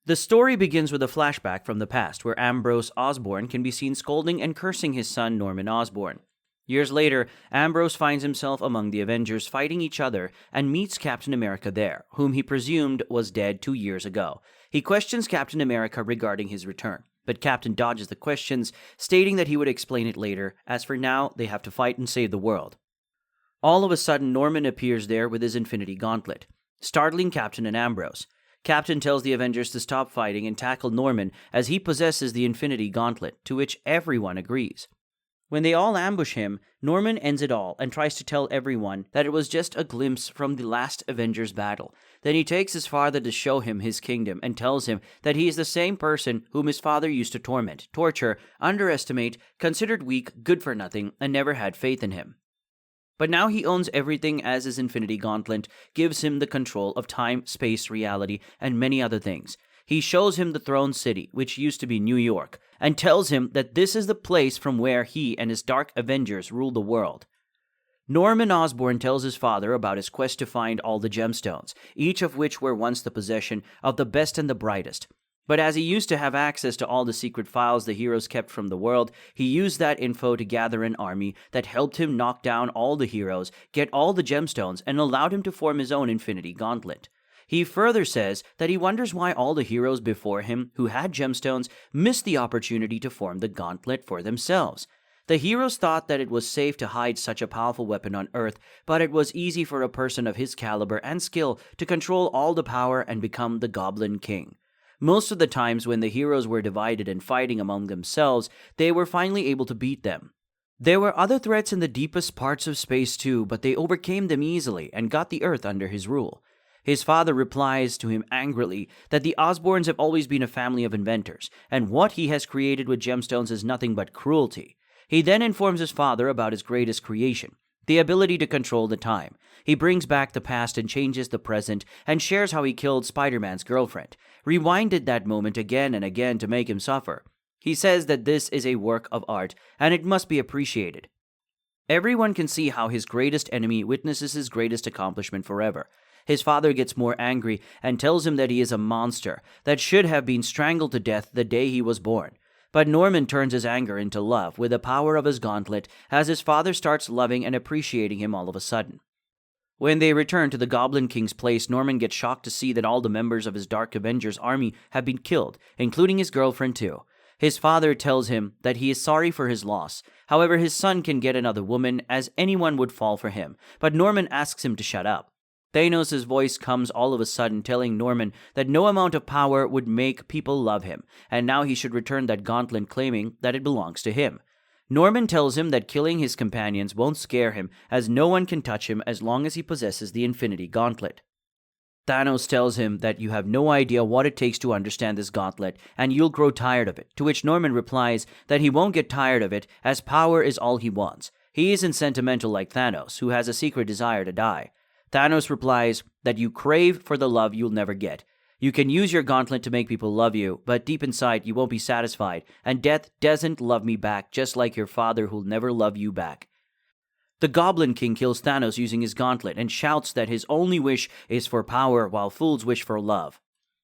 The story begins with a flashback from the past where Ambrose Osborn can be seen scolding and cursing his son Norman Osborn. Years later, Ambrose finds himself among the Avengers fighting each other and meets Captain America there, whom he presumed was dead 2 years ago. He questions Captain America regarding his return, but Captain dodges the questions, stating that he would explain it later, as for now, they have to fight and save the world. All of a sudden, Norman appears there with his Infinity Gauntlet, startling Captain and Ambrose. Captain tells the Avengers to stop fighting and tackle Norman as he possesses the Infinity Gauntlet, to which everyone agrees. When they all ambush him, Norman ends it all and tries to tell everyone that it was just a glimpse from the last Avengers battle. Then he takes his father to show him his kingdom and tells him that he is the same person whom his father used to torment, torture, underestimate, considered weak, good for nothing, and never had faith in him. But now he owns everything as his Infinity Gauntlet gives him the control of time, space, reality, and many other things. He shows him the Throne City, which used to be New York, and tells him that this is the place from where he and his Dark Avengers rule the world. Norman Osborn tells his father about his quest to find all the gemstones, each of which were once the possession of the best and the brightest. But as he used to have access to all the secret files the heroes kept from the world, he used that info to gather an army that helped him knock down all the heroes, get all the gemstones, and allowed him to form his own Infinity Gauntlet. He further says that he wonders why all the heroes before him who had gemstones missed the opportunity to form the gauntlet for themselves. The heroes thought that it was safe to hide such a powerful weapon on Earth, but it was easy for a person of his caliber and skill to control all the power and become the Goblin King. Most of the times when the heroes were divided and fighting among themselves, they were finally able to beat them. There were other threats in the deepest parts of space too, but they overcame them easily and got the Earth under his rule. His father replies to him angrily that the Osborns have always been a family of inventors, and what he has created with gemstones is nothing but cruelty. He then informs his father about his greatest creation, the ability to control the time. He brings back the past and changes the present, and shares how he killed Spider-Man's girlfriend, rewinded that moment again and again to make him suffer. He says that this is a work of art, and it must be appreciated. Everyone can see how his greatest enemy witnesses his greatest accomplishment forever. His father gets more angry and tells him that he is a monster that should have been strangled to death the day he was born. But Norman turns his anger into love with the power of his gauntlet as his father starts loving and appreciating him all of a sudden. When they return to the Goblin King's place, Norman gets shocked to see that all the members of his Dark Avengers army have been killed, including his girlfriend too. His father tells him that he is sorry for his loss. However, his son can get another woman as anyone would fall for him, but Norman asks him to shut up. Thanos' voice comes all of a sudden telling Norman that no amount of power would make people love him, and now he should return that gauntlet claiming that it belongs to him. Norman tells him that killing his companions won't scare him, as no one can touch him as long as he possesses the Infinity Gauntlet. Thanos tells him that you have no idea what it takes to understand this gauntlet, and you'll grow tired of it, to which Norman replies that he won't get tired of it, as power is all he wants. He isn't sentimental like Thanos, who has a secret desire to die. Thanos replies that you crave for the love you'll never get. You can use your gauntlet to make people love you, but deep inside you won't be satisfied, and death doesn't love me back, just like your father who'll never love you back. The Goblin King kills Thanos using his gauntlet and shouts that his only wish is for power while fools wish for love.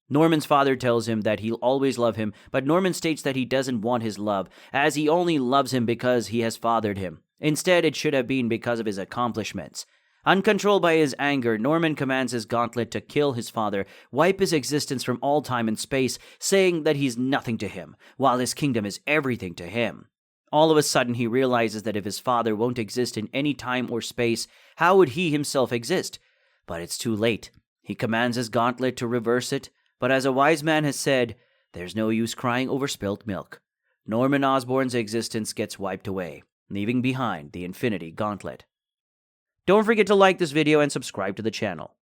Norman's father tells him that he'll always love him, but Norman states that he doesn't want his love, as he only loves him because he has fathered him. Instead, it should have been because of his accomplishments. Uncontrolled by his anger, Norman commands his gauntlet to kill his father, wipe his existence from all time and space, saying that he's nothing to him, while his kingdom is everything to him. All of a sudden, he realizes that if his father won't exist in any time or space, how would he himself exist? But it's too late. He commands his gauntlet to reverse it, but as a wise man has said, there's no use crying over spilt milk. Norman Osborn's existence gets wiped away, leaving behind the Infinity Gauntlet. Don't forget to like this video and subscribe to the channel.